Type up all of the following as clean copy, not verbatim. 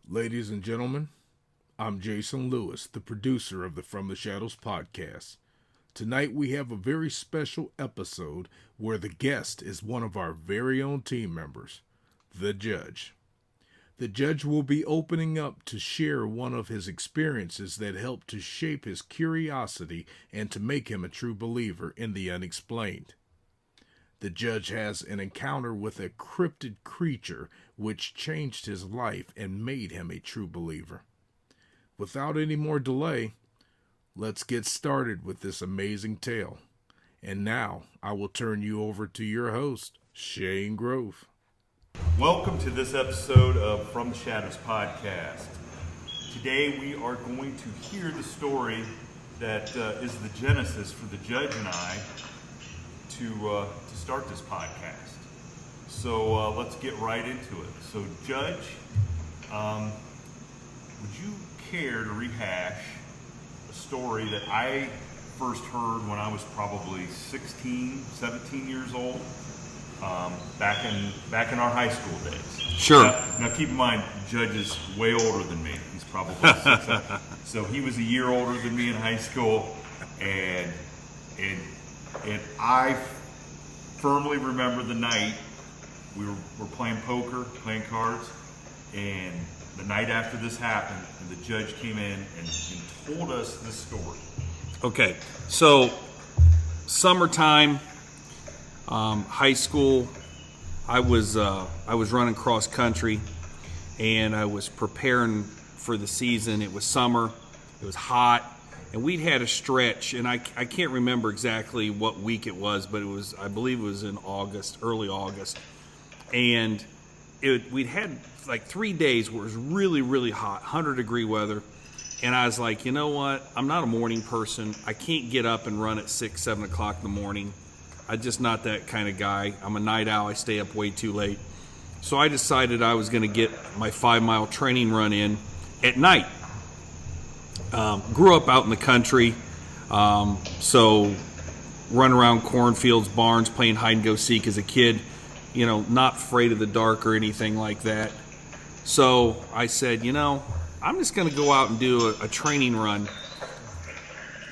Ladies and gentlemen, I'm Jason Lewis, the producer of the From the Shadows podcast. Tonight we have a very special episode where the guest is one of our very own team members, the judge. The judge will be opening up to share one of his experiences that helped to shape his curiosity and to make him a true believer in the unexplained. The judge has an encounter with a cryptid creature which changed his life and made him a true believer. Without any more delay, let's get started with this amazing tale. And now I will turn you over to your host, Shane Grove. Welcome to this episode of From the Shadows podcast. Today we are going to hear the story that is the genesis for the judge and I to start this podcast. So let's get right into it. So Judge, would you care to rehash a story that I first heard when I was probably 16, 17 years old? Back in our high school days. Sure. Now keep in mind, Judge is way older than me. He's probably 6. So he was a year older than me in high school, and I firmly remember the night we were playing poker, playing cards, and the night after this happened, and the judge came in and told us this story. Okay, so summertime. High school, I was running cross country, and I was preparing for the season. It was summer, it was hot, and we'd had a stretch, and I can't remember exactly what week it was, but I believe it was in August, early August, and we'd had like 3 days where it was really, really hot, 100-degree weather, and I was like, you know what, I'm not a morning person. I can't get up and run at 6, 7 o'clock in the morning. I'm just not that kind of guy. I'm a night owl. I stay up way too late. So I decided I was going to get my 5-mile training run in at night. Grew up out in the country, so run around cornfields, barns, playing hide and go seek as a kid. You know, not afraid of the dark or anything like that. So I said, you know, I'm just going to go out and do a training run.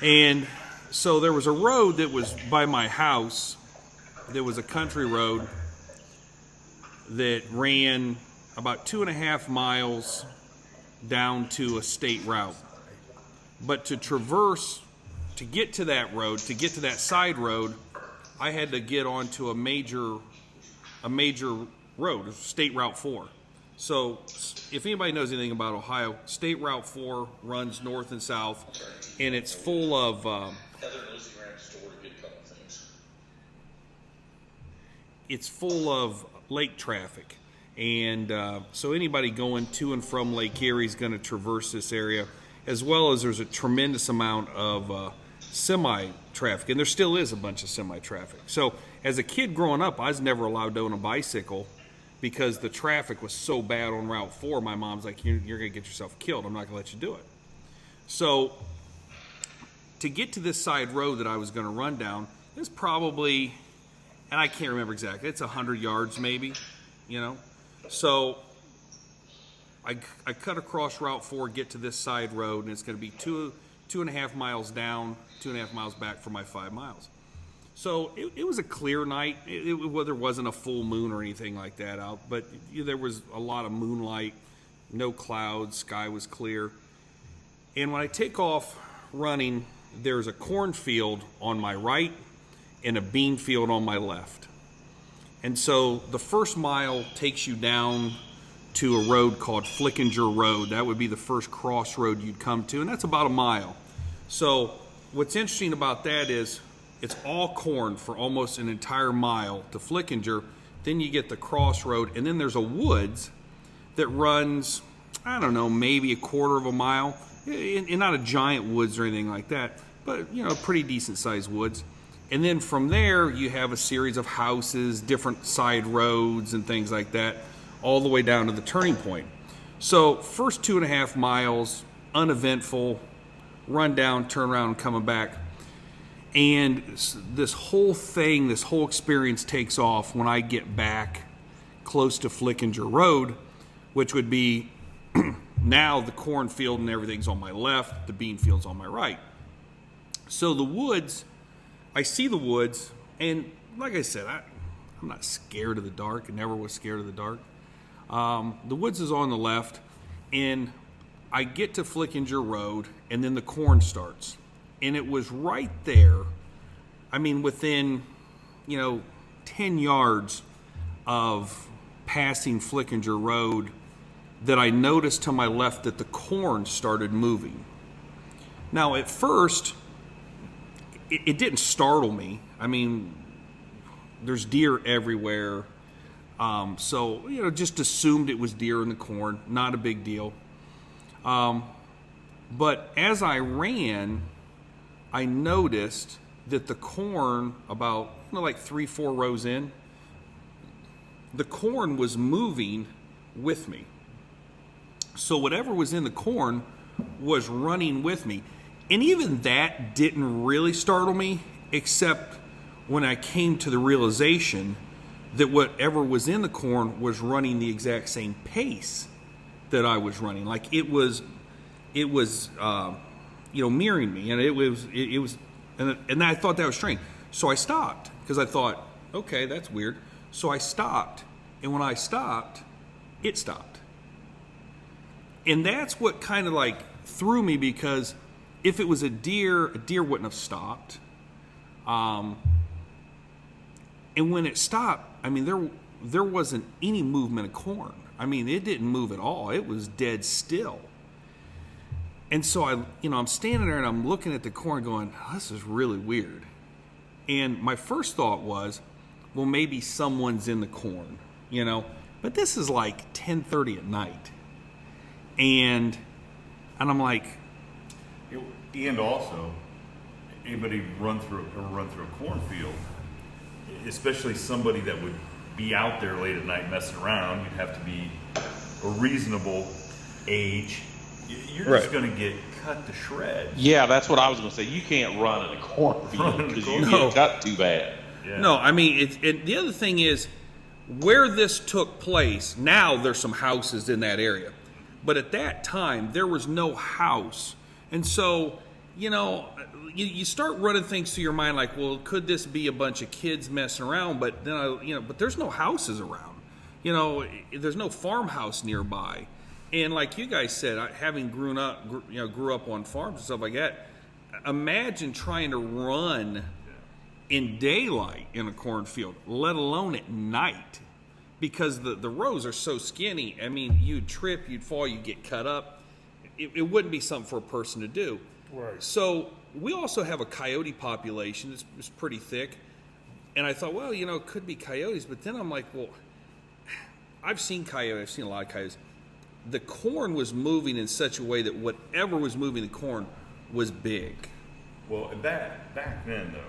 And so there was a road that was by my house. There was a country road that ran about 2.5 miles down to a state route. But to get to that road, to get to that side road, I had to get onto a major road, State Route 4. So if anybody knows anything about Ohio, State Route 4 runs north and south, and it's full of it's full of lake traffic, and so anybody going to and from Lake Erie is going to traverse this area, as well as there's a tremendous amount of semi traffic, and there still is a bunch of semi traffic. So as a kid growing up, I was never allowed to own a bicycle because the traffic was so bad on Route 4. My mom's like, you're going to get yourself killed. I'm not going to let you do it. So to get to this side road that I was going to run down, it's probably, and I can't remember exactly, it's 100 yards maybe, you know. So I cut across Route 4, get to this side road, and it's going to be 2.5 miles down, 2.5 miles back for my 5 miles. So it was a clear night. There wasn't a full moon or anything like that out, but there was a lot of moonlight, no clouds, sky was clear. And when I take off running, there's a cornfield on my right and a bean field on my left. And so the first mile takes you down to a road called Flickinger Road. That would be the first crossroad you'd come to, and that's about a mile. So what's interesting about that is it's all corn for almost an entire mile to Flickinger. Then you get the crossroad, and then there's a woods that runs, I don't know, maybe a quarter of a mile. And not a giant woods or anything like that, but, you know, pretty decent-sized woods. And then from there, you have a series of houses, different side roads and things like that, all the way down to the turning point. So first 2.5 miles, uneventful, run down, turn around, and coming back. And this whole experience takes off when I get back close to Flickinger Road, which would be now the cornfield and everything's on my left, the bean field's on my right. So the woods, I see the woods, and like I said, I'm not scared of the dark. I never was scared of the dark. The woods is on the left, and I get to Flickinger Road, and then the corn starts. And it was right there, I mean, within, 10 yards of passing Flickinger Road, that I noticed to my left that the corn started moving. Now, at first, it didn't startle me. I mean, there's deer everywhere. So, just assumed it was deer in the corn. Not a big deal. But as I ran, I noticed that the corn, about like 3-4 rows in, the corn was moving with me. So whatever was in the corn was running with me. And even that didn't really startle me, except when I came to the realization that whatever was in the corn was running the exact same pace that I was running. Like it was mirroring me, and it was, and I thought that was strange. So I stopped because I thought, okay, that's weird. So I stopped, and when I stopped, it stopped. And that's what kind of like threw me, because if it was a deer wouldn't have stopped. And when it stopped, I mean, there wasn't any movement of corn. I mean, it didn't move at all. It was dead still. And so I'm standing there and I'm looking at the corn going, oh, this is really weird. And my first thought was, well, maybe someone's in the corn, But this is like 10:30 at night. And I'm like, and also, anybody run through a cornfield, especially somebody that would be out there late at night messing around, you'd have to be a reasonable age. You're just going to get cut to shreds. Yeah, that's what I was going to say. You can't run in a cornfield because you get cut too bad. Yeah. No, I mean, the other thing is, where this took place, now there's some houses in that area. But at that time, there was no house. And so, you start running things through your mind like, well, could this be a bunch of kids messing around? But then, but there's no houses around. There's no farmhouse nearby. And like you guys said, having grew up on farms and stuff like that, imagine trying to run in daylight in a cornfield, let alone at night, because the rows are so skinny. I mean, you'd trip, you'd fall, you'd get cut up. It wouldn't be something for a person to do. Right. So we also have a coyote population that's pretty thick. And I thought, well, it could be coyotes. But then I'm like, well, I've seen coyotes. I've seen a lot of coyotes. The corn was moving in such a way that whatever was moving the corn was big. Well, back then, though,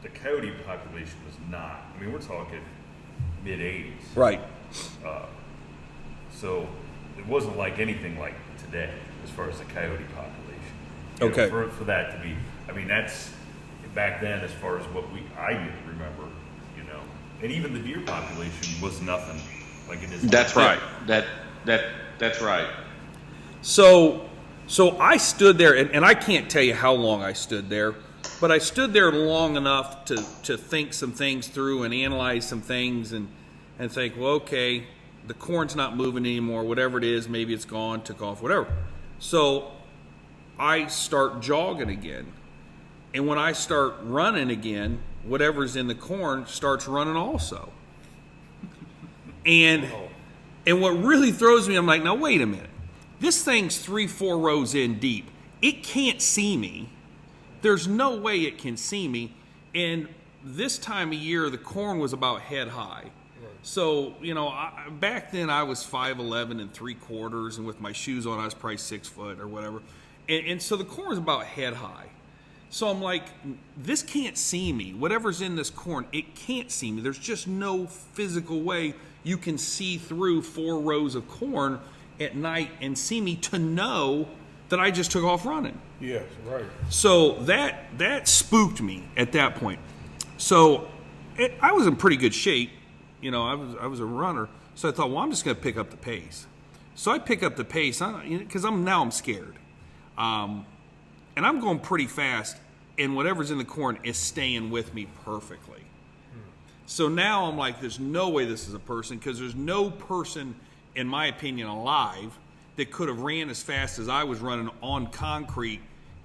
the coyote population was not. I mean, we're talking mid-'80s. Right. So it wasn't like anything like today as far as the coyote population. Okay. For that to be, I mean, that's back then as far as what I remember, and even the deer population was nothing like it is now. That's right. That's right. So I stood there, and I can't tell you how long I stood there, but I stood there long enough to think some things through and analyze some things and think, well, okay, the corn's not moving anymore, whatever it is, maybe it's gone, took off, whatever. So I start jogging again. And when I start running again, whatever's in the corn starts running also. And what really throws me, I'm like, now wait a minute. This thing's 3-4 rows in deep. It can't see me. There's no way it can see me. And this time of year, the corn was about head high. So, back then I was 5'11" and 3/4, and with my shoes on, I was probably 6 foot or whatever. And so the corn was about head high. So I'm like, this can't see me. Whatever's in this corn, it can't see me. There's just no physical way you can see through 4 rows of corn at night and see me to know that I just took off running. Yes, right. So that spooked me at that point. So I was in pretty good shape. I was a runner. So I thought, well, I'm just going to pick up the pace. So I pick up the pace because I'm scared, and I'm going pretty fast, and whatever's in the corn is staying with me perfectly. So now I'm like, there's no way this is a person, because there's no person, in my opinion, alive that could have ran as fast as I was running on concrete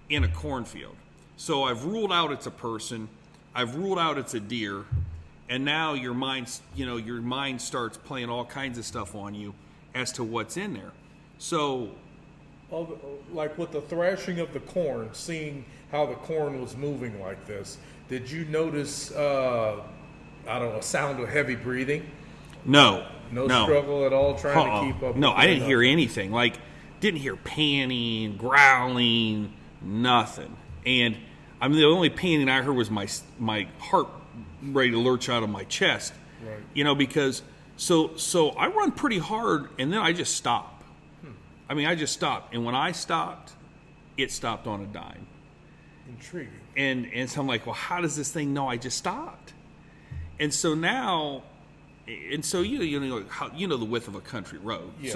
in a cornfield. So I've ruled out it's a person, I've ruled out it's a deer, and now your mind starts playing all kinds of stuff on you as to what's in there. So, like with the thrashing of the corn, seeing how the corn was moving like this, did you notice, a sound of heavy breathing? No. No struggle at all trying to keep up? No, I didn't hear anything. Like, didn't hear panting, growling, nothing. And I mean, the only panting I heard was my heart ready to lurch out of my chest. Right. Because so I run pretty hard, and then I just stop. I mean, I just stopped, and when I stopped, it stopped on a dime. Intriguing. And so I'm like, well, how does this thing know I just stopped? And so now, you know the width of a country road. Yes.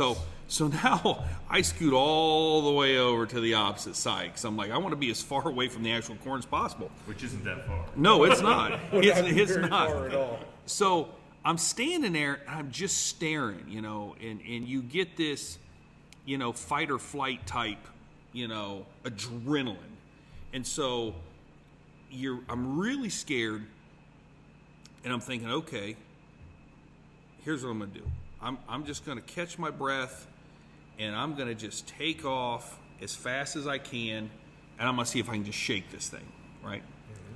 So now I scoot all the way over to the opposite side, because I'm like, I want to be as far away from the actual corn as possible. Which isn't that far. No, it's not. It's not. Far at all. So I'm standing there, and I'm just staring, and you get this, fight or flight type, adrenaline. And so I'm really scared, and I'm thinking, okay, here's what I'm going to do. I'm just going to catch my breath, and I'm going to just take off as fast as I can, and I'm going to see if I can just shake this thing, right? Mm-hmm.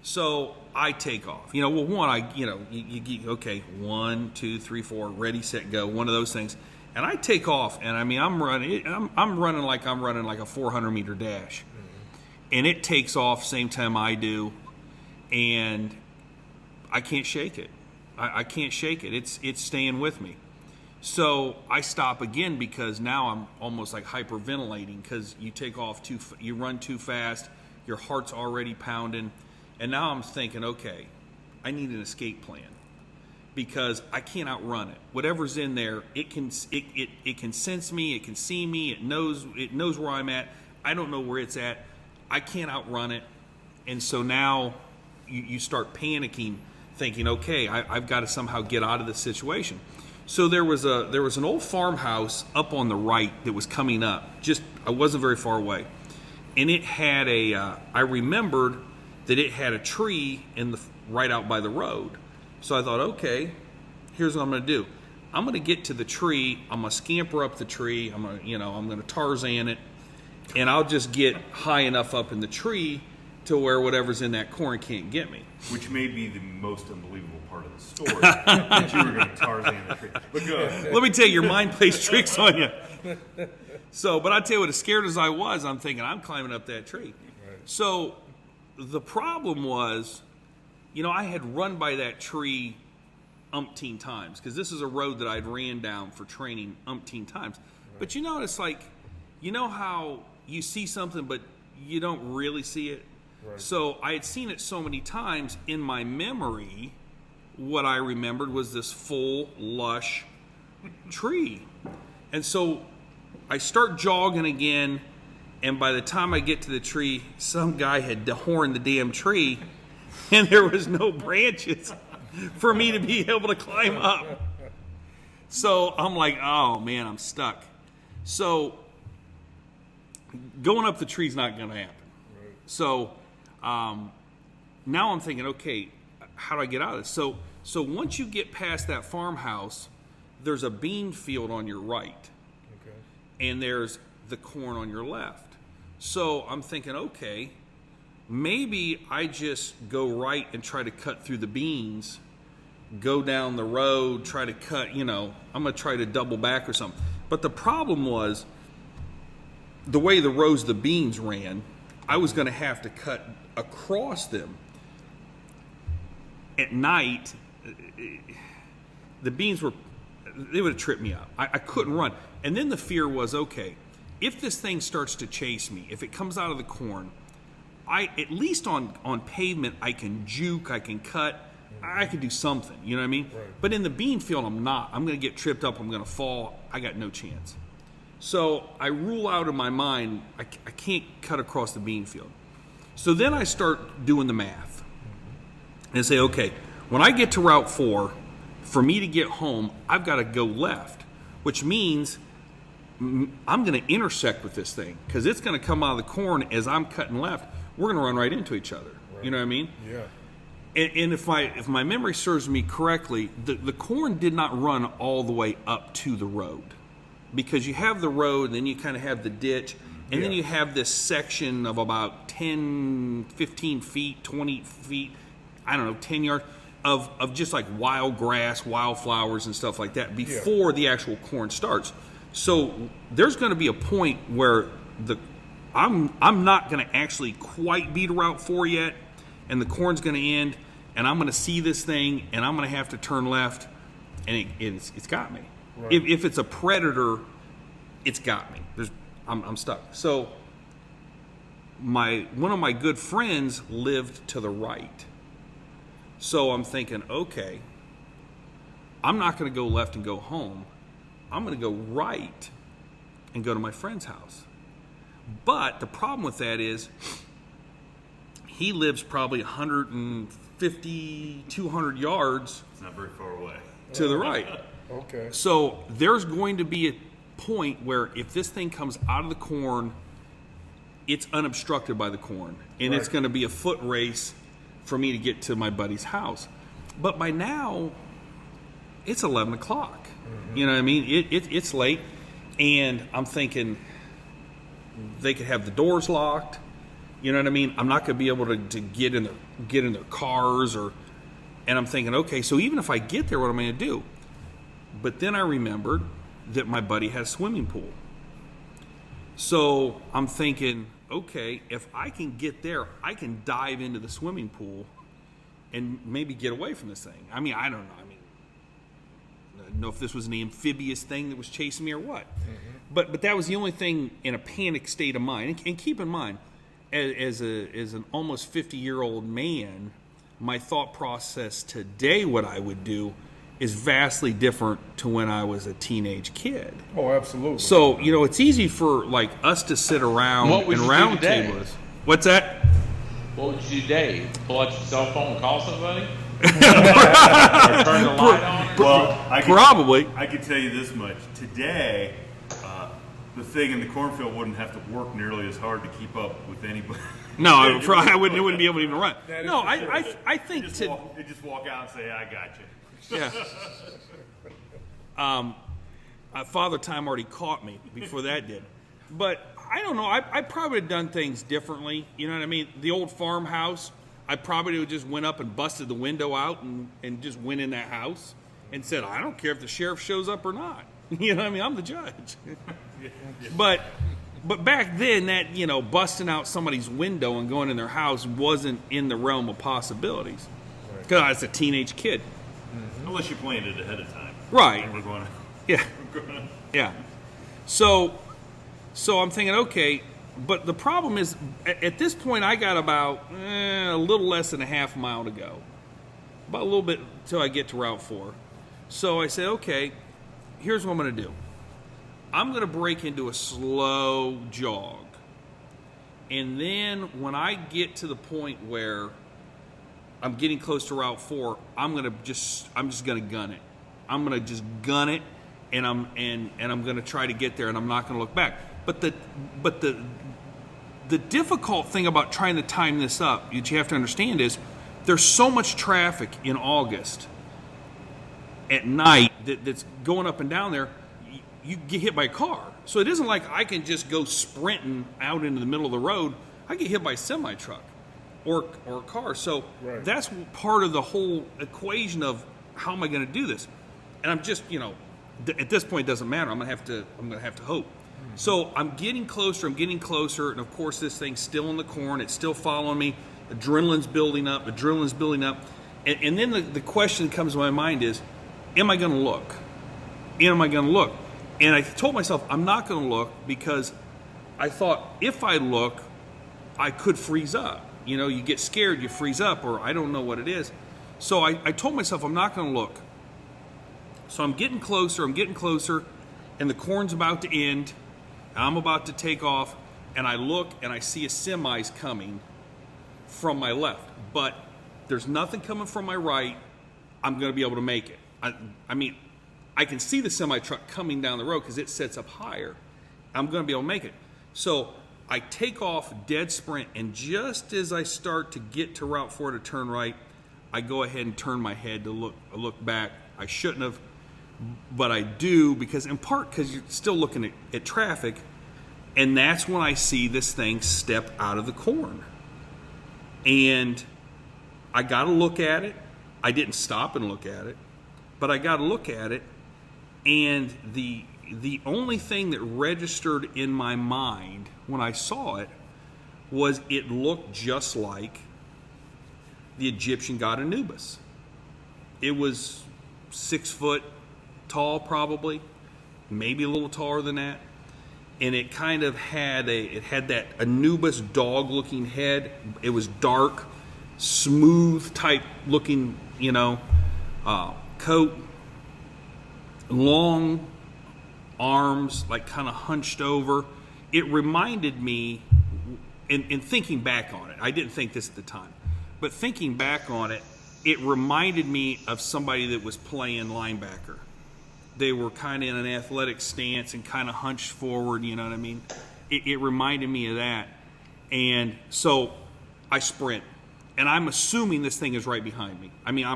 So I take off. You okay, 1, 2, 3, 4, ready, set, go, one of those things. And I take off, and I mean, I'm running like a 400-meter dash. Mm-hmm. And it takes off same time I do, and I can't shake it. I can't shake it. It's staying with me. So I stop again, because now I'm almost like hyperventilating, because you take off you run too fast, your heart's already pounding, and now I'm thinking, okay, I need an escape plan, because I can't outrun it. Whatever's in there, it can sense me, it can see me, it knows where I'm at. I don't know where it's at. I can't outrun it, and so now you start panicking, thinking, okay, I've got to somehow get out of this situation. So there was an old farmhouse up on the right that was coming up. I wasn't very far away, and it had I remembered that it had a tree right out by the road. So I thought, okay, here's what I'm going to do. I'm going to get to the tree. I'm going to scamper up the tree. I'm going to Tarzan it, and I'll just get high enough up in the tree to where whatever's in that corn can't get me. Which may be the most unbelievable part of the story, that you were going to Tarzan the tree. But go ahead. Let me tell you, your mind plays tricks on you. So, but I tell you what, as scared as I was, I'm thinking, I'm climbing up that tree. Right. So the problem was, I had run by that tree umpteen times, because this is a road that I'd ran down for training umpteen times. Right. But it's like, how you see something, but you don't really see it? Right. So I had seen it so many times, in my memory, what I remembered was this full, lush tree. And so I start jogging again, and by the time I get to the tree, some guy had dehorned the damn tree, and there was no branches for me to be able to climb up. So I'm like, oh man, I'm stuck. So going up the tree's not going to happen. Right. So now I'm thinking, okay, how do I get out of this? So once you get past that farmhouse, there's a bean field on your right. Okay. And there's the corn on your left. So I'm thinking, okay, maybe I just go right and try to cut through the beans, go down the road, try to cut, I'm going to try to double back or something. But the problem was, the way the rows of the beans ran, I was going to have to cut across them. At night, the beans they would have tripped me up. I couldn't run. And then the fear was, okay, if this thing starts to chase me, if it comes out of the corn, at least on pavement, I can juke, I can cut, I could do something, you know what I mean? Right. But in the bean field, I'm not. I'm going to get tripped up. I'm going to fall. I got no chance. So I rule out in my mind, I can't cut across the bean field. So then I start doing the math and say, okay, when I get to Route 4, for me to get home, I've got to go left, which means I'm going to intersect with this thing because it's going to come out of the corn as I'm cutting left. We're going to run right into each other. Right. You know what I mean? Yeah. And if my memory serves me correctly, the corn did not run all the way up to the road, because you have the road, and then you kind of have the ditch, and then you have this section of about 10, 15 feet, 20 feet, I don't know, 10 yards of just like wild grass, wildflowers, and stuff like that before the actual corn starts. So there's going to be a point where I'm not going to actually quite be to Route 4 yet, and the corn's going to end, and I'm going to see this thing, and I'm going to have to turn left, and it's got me. Right. If it's a predator, it's got me. I'm stuck. So one of my good friends lived to the right. So I'm thinking, okay, I'm not going to go left and go home. I'm going to go right and go to my friend's house. But the problem with that is he lives probably 150, 200 yards. It's not very far away. To the right. Okay. So there's going to be a point where if this thing comes out of the corn, it's unobstructed by the corn. And it's going to be a foot race for me to get to my buddy's house. But by now, it's 11 o'clock. Mm-hmm. You know what I mean? It's late. And I'm thinking they could have the doors locked. You know what I mean? I'm not going to be able to get in their cars. And I'm thinking, okay, so even if I get there, what am I going to do? But then I remembered that my buddy had a swimming pool. So I'm thinking, okay, if I can get there, I can dive into the swimming pool and maybe get away from this thing. I mean, I don't know. I don't know if this was an amphibious thing that was chasing me or what. Mm-hmm. But that was the only thing in a panic state of mind. And keep in mind, as an almost 50-year-old man, my thought process today, what I would do, is vastly different to when I was a teenage kid. Oh, absolutely. So, it's easy for like us to sit around and round table us. What's that? What would you do today? Pull out your cell phone and call somebody? Or turn the light on? Well, probably. I can tell you this much. Today, the thing in the cornfield wouldn't have to work nearly as hard to keep up with anybody. No, I wouldn't be able to even run. No, I think just walk out and say, I got you. Yeah. Father Time already caught me before that did. But I don't know. I probably would have done things differently. You know what I mean? The old farmhouse, I probably would have just went up and busted the window out and just went in that house and said, I don't care if the sheriff shows up or not. You know what I mean? I'm the judge. But back then, that, busting out somebody's window and going in their house wasn't in the realm of possibilities. Because I was a teenage kid. Mm-hmm. Unless you planned it ahead of time. Right. And we're going to... Yeah. Yeah. So I'm thinking, okay, but the problem is, at this point, I got about a little less than a half mile to go. About a little bit until I get to Route 4. So I said, okay, here's what I'm going to do. I'm going to break into a slow jog. And then when I get to the point where I'm getting close to Route 4, I'm just going to gun it. I'm going to just gun it, and I'm going to try to get there, and I'm not going to look back. But the difficult thing about trying to time this up, that you have to understand, is there's so much traffic in August at night that's going up and down there. You get hit by a car. So it isn't like I can just go sprinting out into the middle of the road. I get hit by a semi-truck or a car. So that's part of the whole equation of how am I going to do this? And I'm just, at this point it doesn't matter. I'm going to have to hope. Mm-hmm. So I'm getting closer, and of course this thing's still in the corn. It's still following me. Adrenaline's building up. And then the question that comes to my mind is, am I going to look? And I told myself I'm not going to look, because I thought if I look, I could freeze up. You get scared, you freeze up, or I don't know what it is. So I told myself I'm not going to look. So I'm getting closer, and the corn's about to end, and I'm about to take off, and I look, and I see a semi's coming from my left. But there's nothing coming from my right. I'm going to be able to make it. I mean, I can see the semi-truck coming down the road because it sets up higher. I'm going to be able to make it. So I take off dead sprint, and just as I start to get to Route 4 to turn right, I go ahead and turn my head to look back. I shouldn't have, but I do in part because you're still looking at traffic, and that's when I see this thing step out of the corn. And I got to look at it. I didn't stop and look at it, but I got to look at it, and the only thing that registered in my mind when I saw it was it looked just like the Egyptian god Anubis. It was 6 foot tall, probably, maybe a little taller than that, and it kind of had that Anubis dog-looking head. It was dark, smooth type looking, coat, long arms, like kind of hunched over. It reminded me, in thinking back on it, I didn't think this at the time, but thinking back on it, it reminded me of somebody that was playing linebacker. They were kind of in an athletic stance and kind of hunched forward, you know what I mean? It reminded me of that. And so I sprint. And I'm assuming this thing is right behind me. And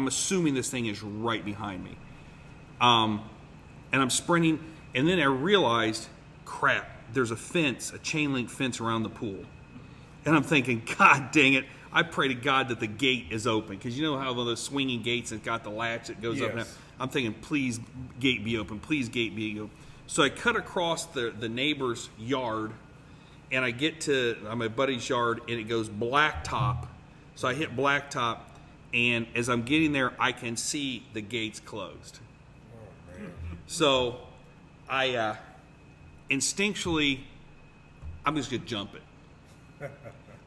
I'm sprinting. And then I realized, crap, there's a fence, a chain link fence around the pool. And I'm thinking, God dang it. I pray to God that the gate is open. Because you know how those swinging gates have got the latch that goes up and down? I'm thinking, please, gate be open. Please, gate be open. So I cut across the neighbor's yard, and I get to my buddy's yard, and it goes blacktop. So I hit blacktop, and as I'm getting there, I can see the gates closed. Oh, man. So I instinctually, I'm just going to jump it.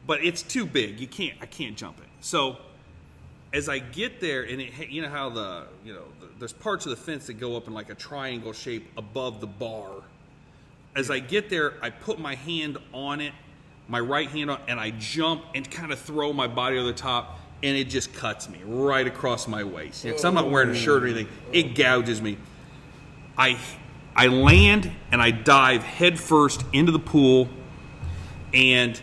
But it's too big. I can't jump it. So as I get there, and you know how there's parts of the fence that go up in like a triangle shape above the bar. As I get there, I put my hand on it, my right hand on, and I jump and kind of throw my body over the top, and it just cuts me right across my waist. Because I'm not wearing a shirt or anything. It gouges me. I land and I dive head first into the pool, and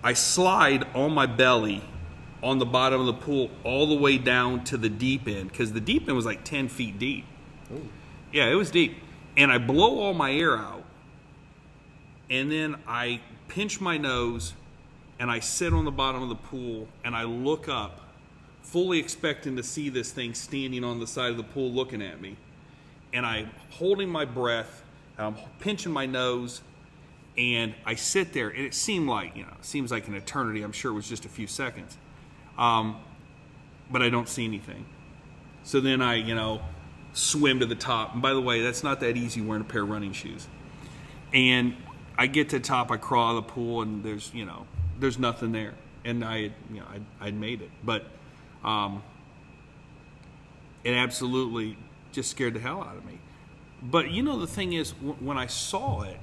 I slide on my belly on the bottom of the pool all the way down to the deep end, because the deep end was like 10 feet deep. Ooh. Yeah, it was deep. And I blow all my air out, and then I pinch my nose, and I sit on the bottom of the pool, and I look up, fully expecting to see this thing standing on the side of the pool looking at me. And I'm holding my breath, I'm pinching my nose, and I sit there, and it seems like an eternity. I'm sure it was just a few seconds. But I don't see anything. So then I, swim to the top. And by the way, that's not that easy wearing a pair of running shoes. And I get to the top, I crawl out of the pool, and there's nothing there. And I'd made it. But it absolutely just scared the hell out of me. But the thing is, when I saw it,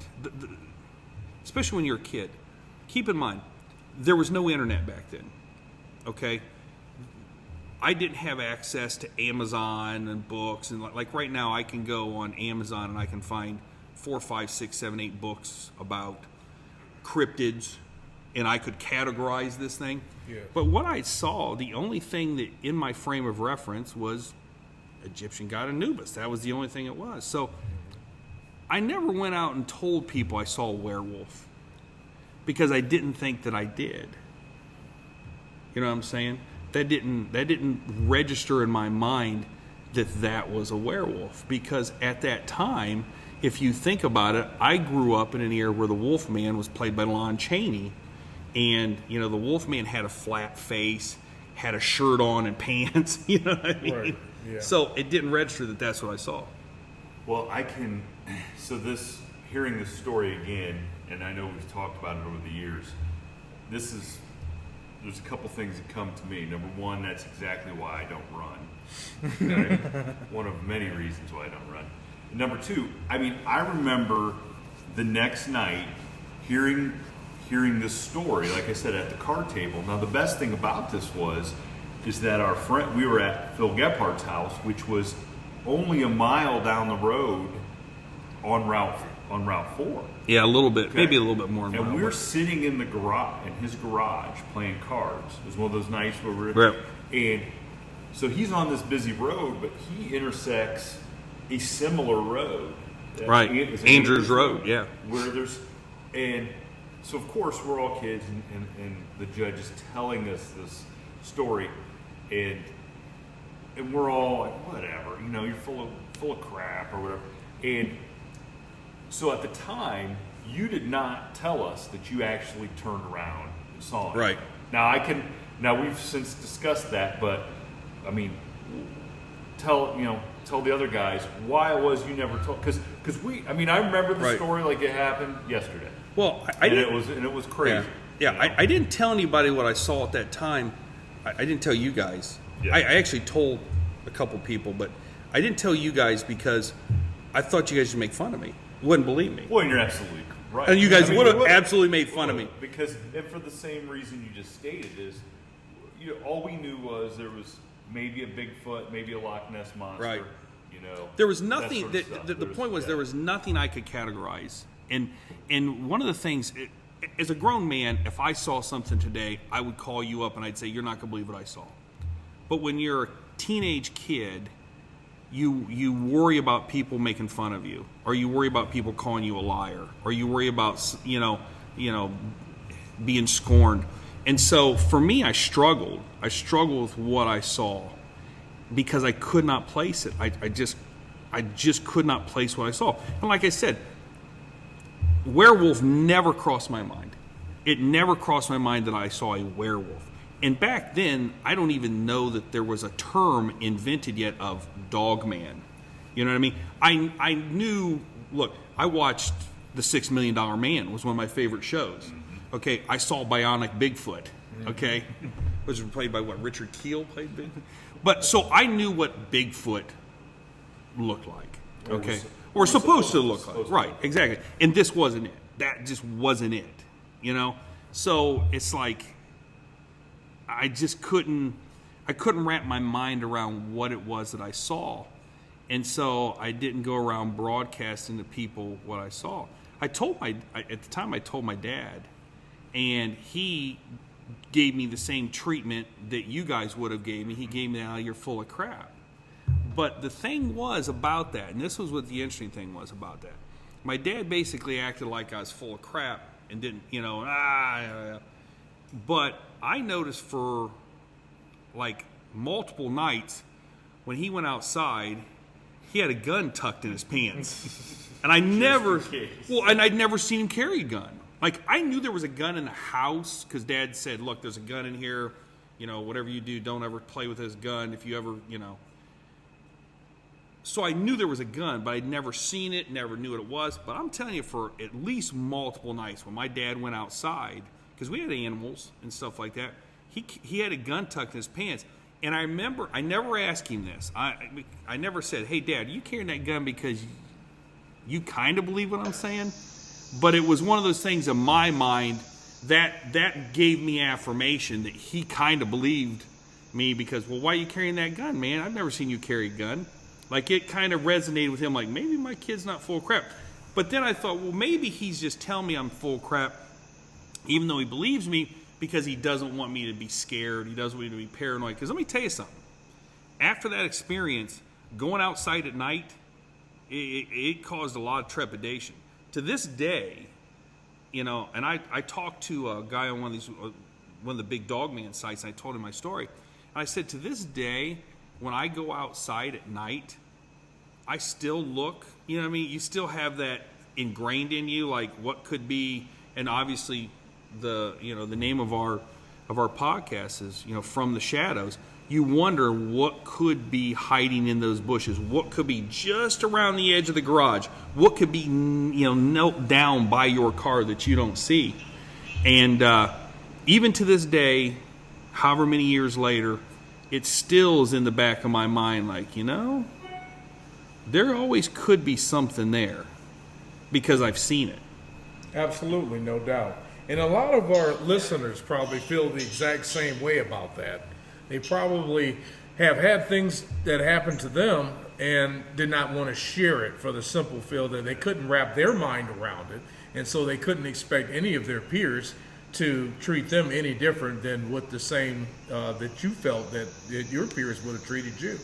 especially when you're a kid, keep in mind, there was no internet back then, okay? I didn't have access to Amazon and books, and like right now I can go on Amazon and I can find 4, 5, 6, 7, 8 books about cryptids, and I could categorize this thing. Yeah. But what I saw, the only thing that in my frame of reference was Egyptian god Anubis. That was the only thing it was. So I never went out and told people I saw a werewolf, because I didn't think that I did. You know what I'm saying? That didn't register in my mind that was a werewolf, because at that time, if you think about it, I grew up in an era where the Wolfman was played by Lon Chaney, and the Wolfman had a flat face, had a shirt on and pants. You know what I mean? Right. Yeah. So it didn't register that that's what I saw. Well, hearing this story again, and I know we've talked about it over the years, this is there's a couple things that come to me. Number one, that's exactly why I don't run. Okay? One of many reasons why I don't run. And number two, I mean, I remember the next night hearing this story, like I said, at the card table. Now, the best thing about this is that our friend, we were at Phil Gephardt's house, which was only a mile down the road on Route 4. Yeah, a little bit, Okay. maybe a little bit more. And we were sitting in his garage, playing cards. It was one of those nights where we're, Right. and so he's on this busy road, but he intersects a similar road. Right, It's Andrews Road, yeah. Where and so of course we're all kids, and the judge is telling us this story, and we're all like, whatever, you're full of crap or whatever. And so at the time, you did not tell us that you actually turned around and saw it. Right. Now we've since discussed that, but I mean, tell the other guys why it was you never told, because I remember the Right. story like it happened yesterday. Well, I didn't. It was crazy. Yeah. I didn't tell anybody what I saw at that time. I didn't tell you guys. Yeah. I actually told a couple people, but I didn't tell you guys because I thought you guys would make fun of me. You wouldn't believe me. Well, and you're absolutely right. And you guys would have we absolutely made fun of me. Because, and for the same reason you just stated, is all we knew was there was maybe a Bigfoot, maybe a Loch Ness monster. Right. There was nothing. The point was there was nothing I could categorize. And one of the things, as a grown man, if I saw something today, I would call you up and I'd say, "You're not going to believe what I saw." But when you're a teenage kid, you worry about people making fun of you, or you worry about people calling you a liar, or you worry about being scorned. And so for me, I struggled with what I saw because I could not place it. I just could not place what I saw. And like I said, werewolf never crossed my mind. It never crossed my mind that I saw a werewolf. And back then, I don't even know that there was a term invented yet of Dogman. You know what I mean? I knew, look, I watched The $6 Million Man, was one of my favorite shows. Okay, I saw Bionic Bigfoot, okay? Was played by what, Richard Keel played Bigfoot? But so I knew what Bigfoot looked like, okay? Or supposed to look like, right, exactly. And this wasn't it. That just wasn't it, So it's like, I couldn't wrap my mind around what it was that I saw. And so I didn't go around broadcasting to people what I saw. At the time I told my dad, and he gave me the same treatment that you guys would have gave me. He gave me, "You're full of crap." But the thing was about that, and this was what the interesting thing was about that. My dad basically acted like I was full of crap and didn't, But I noticed for like multiple nights when he went outside, he had a gun tucked in his pants. And I'd never seen him carry a gun. Like, I knew there was a gun in the house because Dad said, "Look, there's a gun in here. Whatever you do, don't ever play with this gun. If you ever, So I knew there was a gun, but I'd never seen it, never knew what it was. But I'm telling you, for at least multiple nights when my dad went outside, because we had animals and stuff like that, he had a gun tucked in his pants. And I remember, I never asked him this. I never said, "Hey, Dad, are you carrying that gun because you kind of believe what I'm saying?" But it was one of those things in my mind that gave me affirmation that he kind of believed me because, "Well, why are you carrying that gun, man? I've never seen you carry a gun." Like, it kind of resonated with him, like, maybe my kid's not full of crap. But then I thought, well, maybe he's just telling me I'm full of crap, even though he believes me, because he doesn't want me to be scared. He doesn't want me to be paranoid. Because let me tell you something. After that experience, going outside at night, it caused a lot of trepidation. To this day, and I talked to a guy on one of the big Dogman sites, and I told him my story. And I said, to this day, when I go outside at night, I still look, you still have that ingrained in you, like what could be, and obviously the name of our podcast is, From the Shadows. You wonder what could be hiding in those bushes, what could be just around the edge of the garage, what could be, knelt down by your car that you don't see. And even to this day, however many years later, it still is in the back of my mind, like, there always could be something there because I've seen it. Absolutely, no doubt. And a lot of our listeners probably feel the exact same way about that. They probably have had things that happened to them and did not want to share it for the simple feel that they couldn't wrap their mind around it, and so they couldn't expect any of their peers to treat them any different than what the same that you felt that your peers would have treated you.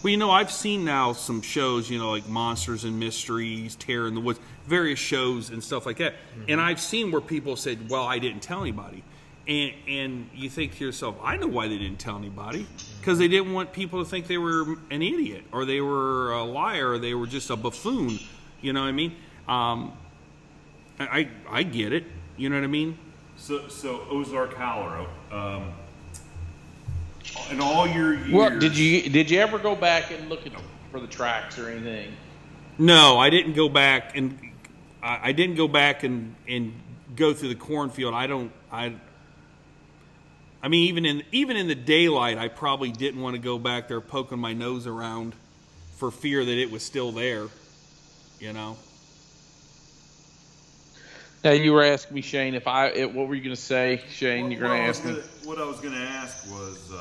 Well, I've seen now some shows, like Monsters and Mysteries, Terror in the Woods, various shows and stuff like that. Mm-hmm. And I've seen where people said, well, I didn't tell anybody. And you think to yourself, I know why they didn't tell anybody. Because they didn't want people to think they were an idiot, or they were a liar, or they were just a buffoon. You know what I mean? I get it. You know what I mean? So Ozark Howler, in all your years, well, did you ever go back and look for the tracks or anything? No, I didn't go back, and I didn't go back and go through the cornfield. I mean, even in the daylight, I probably didn't want to go back there poking my nose around for fear that it was still there. Now, you were asking me, Shane, what were you going to say, Shane? You're going to ask me? What I was going to ask was,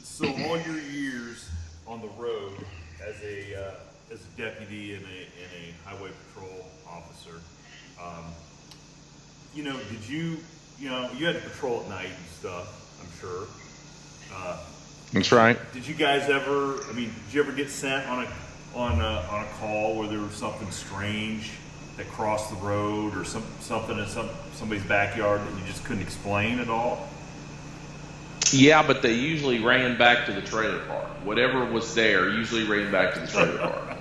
so all your years on the road as a deputy and a highway patrol officer, did you had to patrol at night and stuff, I'm sure. That's right. Did you guys ever? Did you ever get sent on a call where there was something strange that crossed the road, or something in somebody's backyard that you just couldn't explain at all? Yeah, but they usually ran back to the trailer park. Whatever was there usually ran back to the trailer park.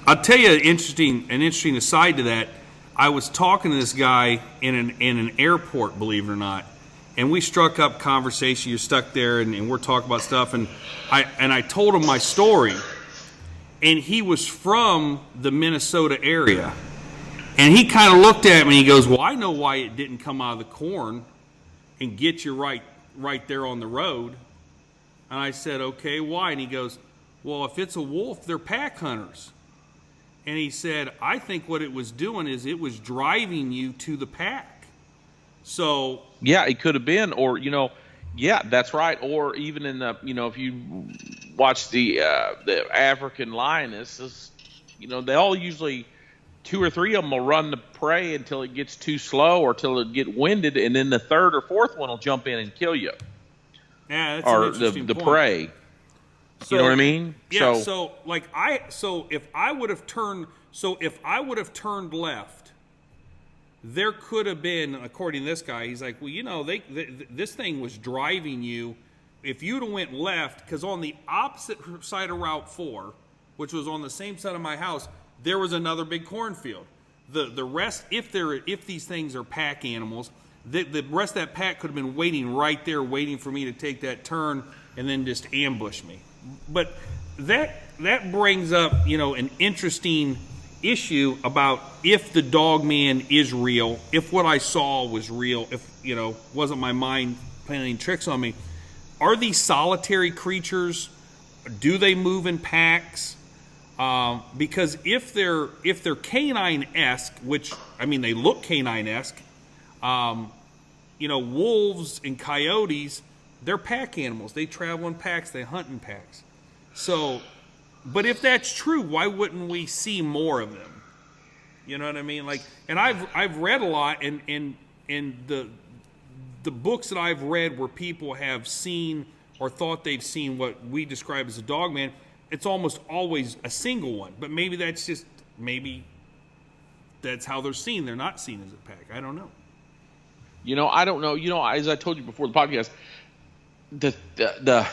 I'll tell you an interesting aside to that. I was talking to this guy in an airport, believe it or not, and we struck up conversation. You're stuck there, and we're talking about stuff, and I told him my story, and he was from the Minnesota area, and he kind of looked at me and he goes, well, I know why it didn't come out of the corn and get you right there on the road. And I said, okay, why? And he goes, well, if it's a wolf, they're pack hunters. And he said, I think what it was doing is it was driving you to the pack. So yeah, it could have been, or yeah, that's right. Or even in the if you watch the African lionesses, they all usually 2 or 3 of them will run the prey until it gets too slow or till it get winded, and then the 3rd or 4th one will jump in and kill you. Yeah, that's an interesting the point. Prey. So, you know what I mean? Yeah. So if I would have turned left, there could have been, according to this guy, he's like, well, this thing was driving you. If you'd have went left, because on the opposite side of Route 4, which was on the same side of my house, there was another big cornfield. The rest, if these things are pack animals, the rest of that pack could have been waiting right there, waiting for me to take that turn and then just ambush me. But that brings up, an interesting issue about if the Dogman is real, if what I saw was real, if wasn't my mind playing tricks on me. Are these solitary creatures? Do they move in packs? Because if they're canine-esque, which they look canine-esque, wolves and coyotes, they're pack animals. They travel in packs. They hunt in packs. So, but if that's true, why wouldn't we see more of them? You know what I mean? And I've read a lot, and the books that I've read where people have seen or thought they've seen what we describe as a Dogman, it's almost always a single one. But maybe that's how they're seen. They're not seen as a pack. I don't know. I don't know. As I told you before the podcast, the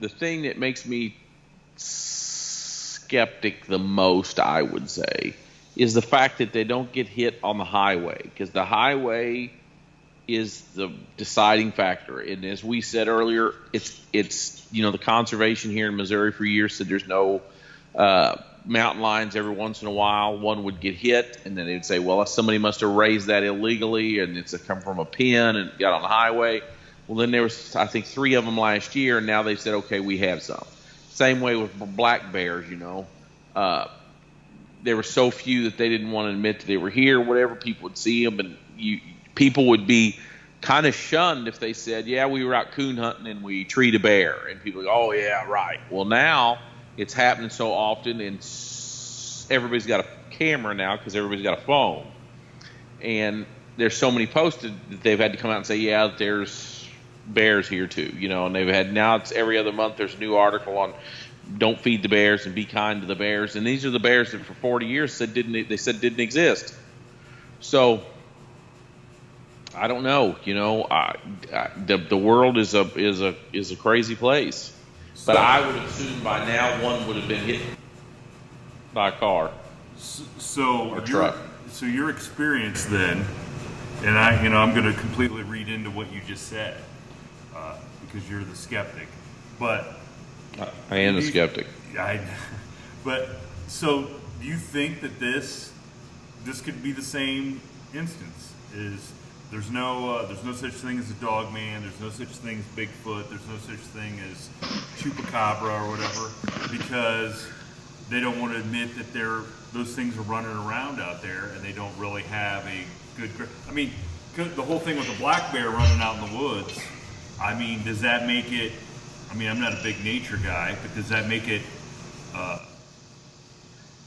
thing that makes me skeptic the most, I would say, is the fact that they don't get hit on the highway, because the highway is the deciding factor. And as we said earlier, it's the conservation here in Missouri for years said there's no mountain lions. Every once in a while one would get hit, and then they'd say, well, somebody must have raised that illegally and it's come from a pen and got on the highway. Well, then there was, I think, 3 of them last year, and now they said, okay, we have some. Same way with black bears, there were so few that they didn't want to admit that they were here. Whatever, people would see them, and people would be kind of shunned if they said, yeah, we were out coon hunting and we treed a bear. And people go, oh, yeah, right. Well, now it's happening so often, and everybody's got a camera now because everybody's got a phone. And there's so many posted that they've had to come out and say, yeah, there's bears here too, and they've had, now it's every other month there's a new article on don't feed the bears and be kind to the bears. And these are the bears that for 40 years didn't exist. So I don't know, the world is a crazy place. But I would assume by now one would have been hit by a car or truck. So your experience then, and I'm going to completely read into what you just said because you're the skeptic, but I am the skeptic. But so do you think that this could be the same instance? Is there's no such thing as a Dogman, there's no such thing as Bigfoot, there's no such thing as Chupacabra or whatever, because they don't want to admit that those things are running around out there and they don't really have a good grip. I mean, the whole thing with the black bear running out in the woods, I mean, does that make it, I'm not a big nature guy, but does that make it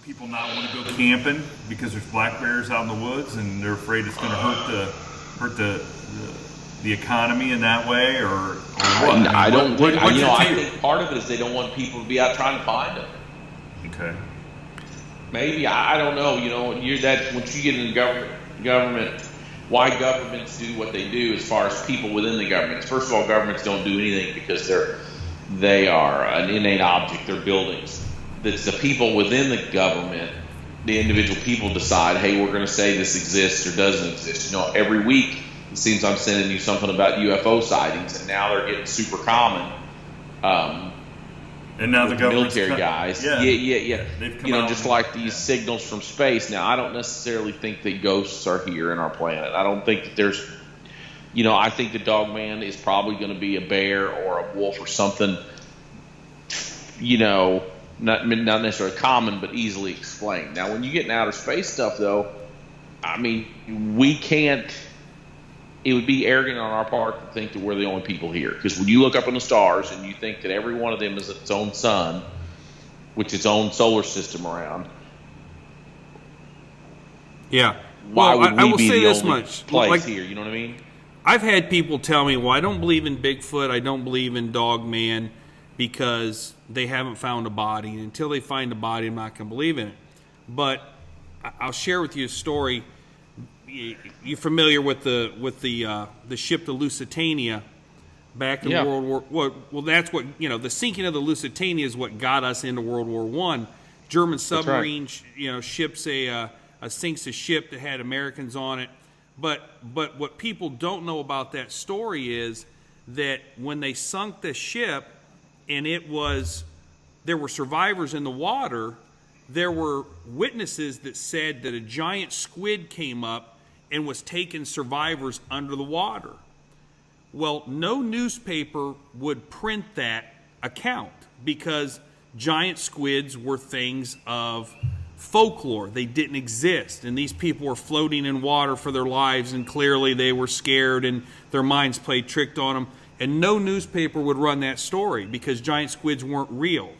people not want to go camping because there's black bears out in the woods and they're afraid it's going to hurt the economy in that way, or what? I think part of it is they don't want people to be out trying to find them. Okay. Maybe, I don't know. That once you get in government, why governments do what they do as far as people within the government. First of all, governments don't do anything because they are an innate object. They're buildings. It's the people within the government, the individual people decide, hey, we're going to say this exists or doesn't exist. Every week it seems I'm sending you something about UFO sightings, and now they're getting super common. And now the military guys, yeah. They've come just like these signals from space. Now, I don't necessarily think that ghosts are here in our planet. I don't think that there's, I think the Dogman is probably going to be a bear or a wolf or something, not necessarily common, but easily explained. Now, when you get in outer space stuff, though, we can't. It would be arrogant on our part to think that we're the only people here. Because when you look up in the stars and you think that every one of them is its own sun, which its own solar system around. Yeah. Why would I we will be say the this only much. place here? You know what I mean? I've had people tell me, well, I don't believe in Bigfoot, I don't believe in Dogman, because they haven't found a body. And until they find a body, I'm not going to believe in it. But I'll share with you a story. You're familiar with the ship, the Lusitania, back in World War. Well, that's what the sinking of the Lusitania is what got us into World War I. German submarine, ships sinks a ship that had Americans on it. But what people don't know about that story is that when they sunk the ship, and there were survivors in the water, there were witnesses that said that a giant squid came up and was taking survivors under the water. Well, no newspaper would print that account because giant squids were things of folklore. They didn't exist, and these people were floating in water for their lives, and clearly they were scared and their minds played tricked on them, and no newspaper would run that story because giant squids weren't real.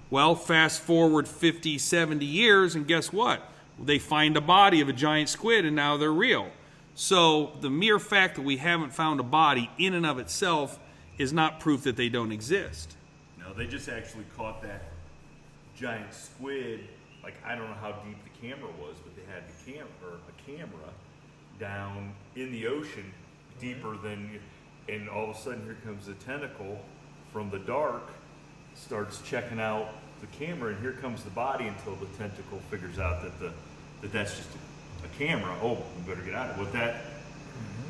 Well, fast forward 50, 70 years, and guess what? They find a body of a giant squid, and now they're real. So the mere fact that we haven't found a body in and of itself is not proof that they don't exist. No, they just actually caught that giant squid. Like, I don't know how deep the camera was, but they had a camera down in the ocean, deeper than, and all of a sudden here comes a tentacle from the dark, starts checking out the camera, and here comes the body until the tentacle figures out that that's just a camera. Oh, we better get out of it.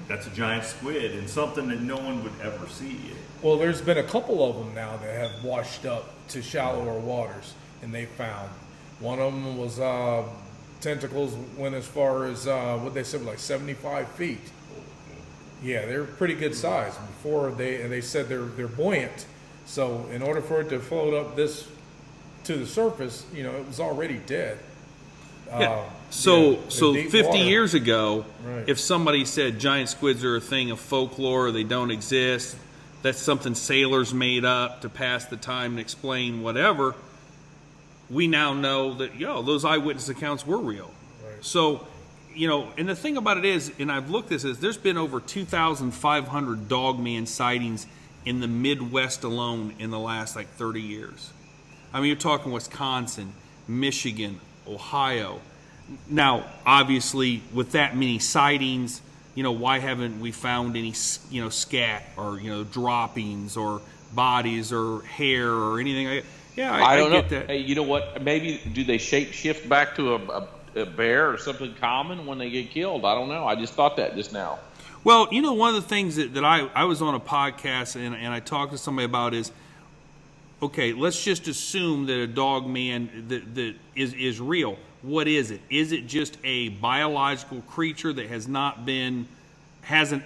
That's a giant squid and something that no one would ever see. Well, there's been a couple of them now that have washed up to shallower waters, and they found. One of them was tentacles went as far as what they said, like 75 feet. Yeah, they're pretty good size. Before they said they're buoyant. So in order for it to float up this to the surface, you know, it was already dead. Yeah. So in deep 50 water. years ago, Right. if somebody said giant squids are a thing of folklore, they don't exist, that's something sailors made up to pass the time and explain whatever, we now know that, those eyewitness accounts were real. Right. So, you know, and the thing about it is, and I've looked at this, there's been over 2,500 Dogman sightings in the Midwest alone in the last, 30 years. I mean, you're talking Wisconsin, Michigan, Ohio. Now, obviously, with that many sightings, you know, why haven't we found any, scat or, droppings or bodies or hair or anything like that? Yeah, I don't get know. that. Hey, you know what? Maybe do they shape shift back to a bear or something common when they get killed? I don't know. I just thought that just now. Well, you know, one of the things that I was on a podcast and I talked to somebody about is, okay, let's just assume that a Dogman that is real. What is it? Is it just a biological creature that hasn't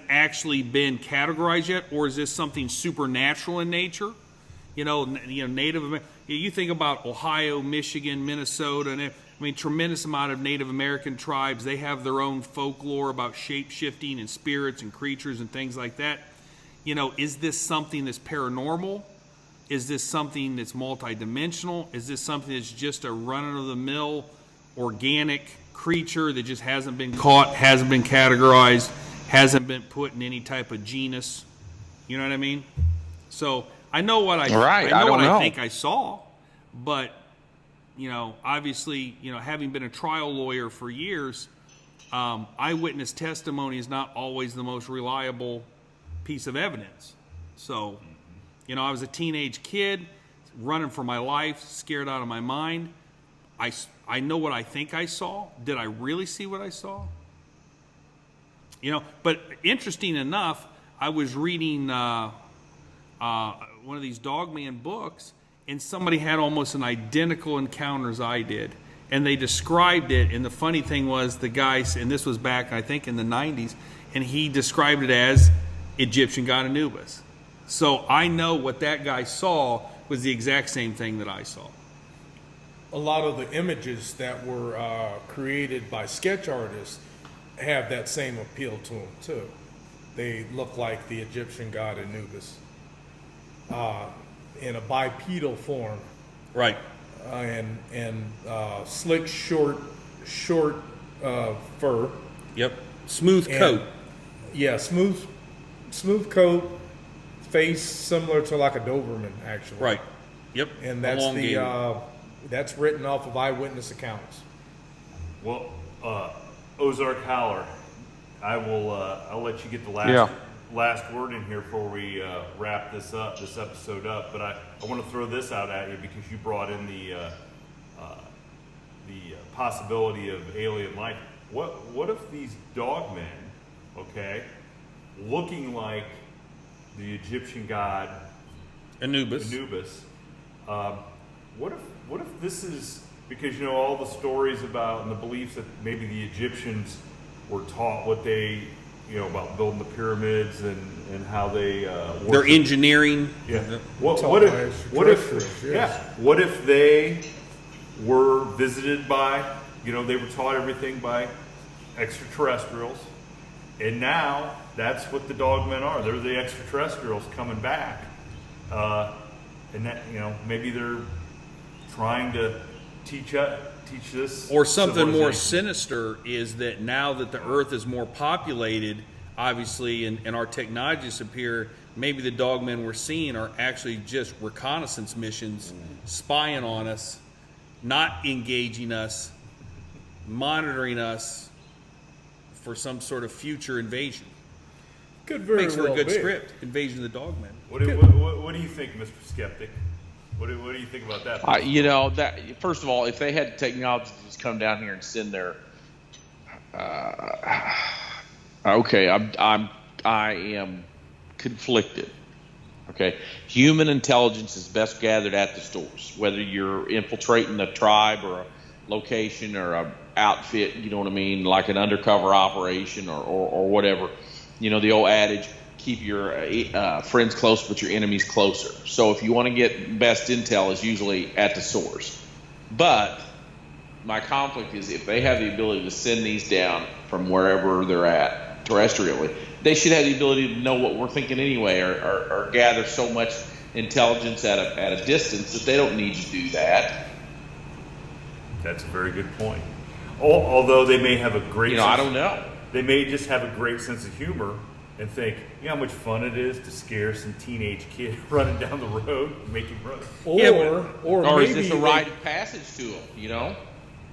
actually been categorized yet, or is this something supernatural in nature? Native American. You think about Ohio, Michigan, Minnesota, and tremendous amount of Native American tribes. They have their own folklore about shape-shifting and spirits and creatures and things like that. You know, is this something that's paranormal? Is this something that's multidimensional? Is this something that's just a run-of-the-mill organic creature that just hasn't been caught, hasn't been categorized, hasn't been put in any type of genus? You know what I mean? So I know what I think I saw, but obviously, having been a trial lawyer for years, eyewitness testimony is not always the most reliable piece of evidence. So, I was a teenage kid running for my life, scared out of my mind. I know what I think I saw. Did I really see what I saw? But interesting enough, I was reading one of these Dogman books, and somebody had almost an identical encounter as I did. And they described it, and the funny thing was the guy, and this was back, I think, in the 90s, and he described it as Egyptian god Anubis. So I know what that guy saw was the exact same thing that I saw. A lot of the images that were created by sketch artists have that same appeal to them, too. They look like the Egyptian god Anubis. In a bipedal form, Right. and slick, short fur. Yep. Smooth coat. Yeah, smooth coat, face similar to like a Doberman, actually. Right. Yep. And that's elongated. that's written off of eyewitness accounts. Well, Ozark Howler, I'll let you get the last word in here before we wrap this episode up. But I want to throw this out at you because you brought in the possibility of alien life. What if these Dogmen, okay, looking like the Egyptian god Anubis. What if this is because all the stories about and the beliefs that maybe the Egyptians were taught what they about building the pyramids and how they Their engineering. Yeah. What if they were visited by they were taught everything by extraterrestrials, and now that's what the Dogmen are. They're the extraterrestrials coming back, and that maybe they're trying to teach this. Or something more sinister is that now that the Earth is more populated, obviously, and our technology is superior, maybe the Dogmen we're seeing are actually just reconnaissance missions, spying on us, not engaging us, monitoring us for some sort of future invasion. Could very Makes for a well good be. script, Invasion of the Dogmen. What do you think, Mr. Skeptic? What do you think about that? That first of all, if they had technology to just come down here and send their, okay, I am conflicted. Okay, human intelligence is best gathered at the source. Whether you're infiltrating a tribe or a location or a outfit, you know what I mean, like an undercover operation or whatever. The old adage, keep your friends close but your enemies closer. So if you want to get best intel, is usually at the source. But my conflict is if they have the ability to send these down from wherever they're at terrestrially, they should have the ability to know what we're thinking anyway, or gather so much intelligence at a distance that they don't need to do that. That's a very good point. Although they may have a great I don't know. They may just have a great sense of humor and think, how much fun it is to scare some teenage kid running down the road and make him run. Or maybe is this a rite of passage to them,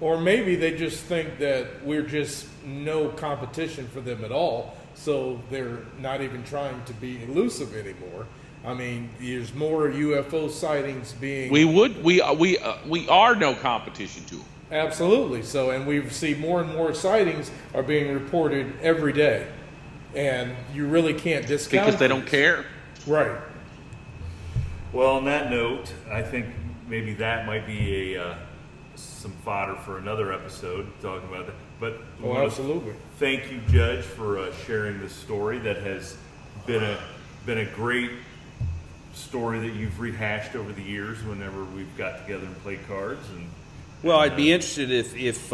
Or maybe they just think that we're just no competition for them at all, so they're not even trying to be elusive anymore. I mean, there's more UFO sightings being... We are no competition to them. Absolutely. So, and we see more and more sightings are being reported every day. And you really can't discount because they don't care. Right. Well, on that note, I think maybe that might be some fodder for another episode talking about that. But absolutely. Thank you, Judge, for sharing this story that has been a great story that you've rehashed over the years whenever we've got together and played cards. Well, I'd be interested if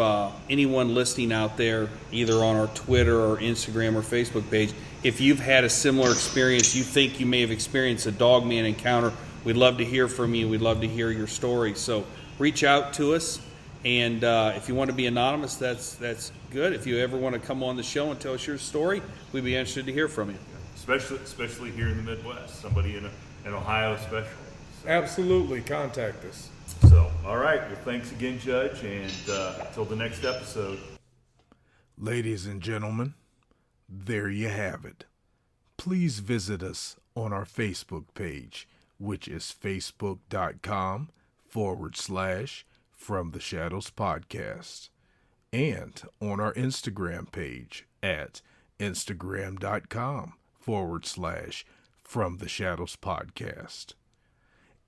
anyone listening out there, either on our Twitter or Instagram or Facebook page, if you've had a similar experience, you think you may have experienced a Dogman encounter, we'd love to hear from you. We'd love to hear your story. So reach out to us, and if you want to be anonymous, that's good. If you ever want to come on the show and tell us your story, we'd be interested to hear from you. Especially here in the Midwest, somebody in Ohio especially. So. Absolutely, contact us. So, all right. Well, thanks again, Judge, and until the next episode. Ladies and gentlemen, there you have it. Please visit us on our Facebook page, which is facebook.com/From the Shadows Podcast, and on our Instagram page at instagram.com/From the Shadows Podcast.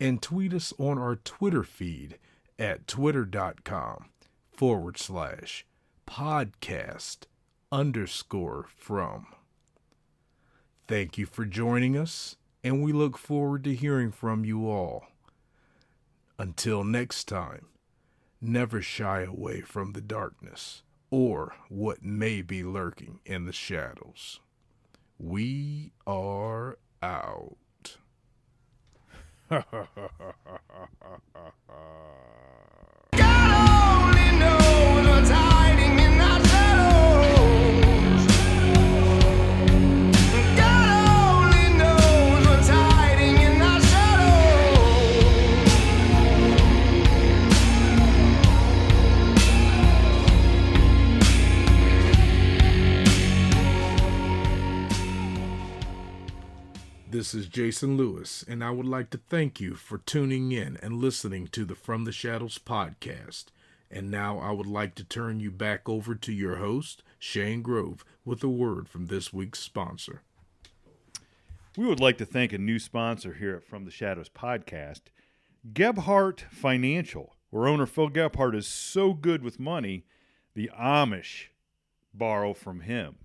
And tweet us on our Twitter feed at twitter.com/podcast_from. Thank you for joining us, and we look forward to hearing from you all. Until next time, never shy away from the darkness or what may be lurking in the shadows. We are out. God only knows what's hiding in our shadows. God only knows what's hiding in our This is Jason Lewis, and I would like to thank you for tuning in and listening to the From the Shadows podcast. And now I would like to turn you back over to your host, Shane Grove, with a word from this week's sponsor. We would like to thank a new sponsor here at From the Shadows podcast, Gebhardt Financial, where owner Phil Gebhardt is so good with money, the Amish borrow from him.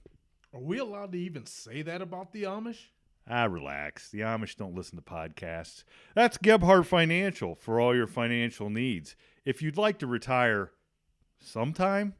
Are we allowed to even say that about the Amish? Relax. The Amish don't listen to podcasts. That's Gebhardt Financial for all your financial needs. If you'd like to retire sometime,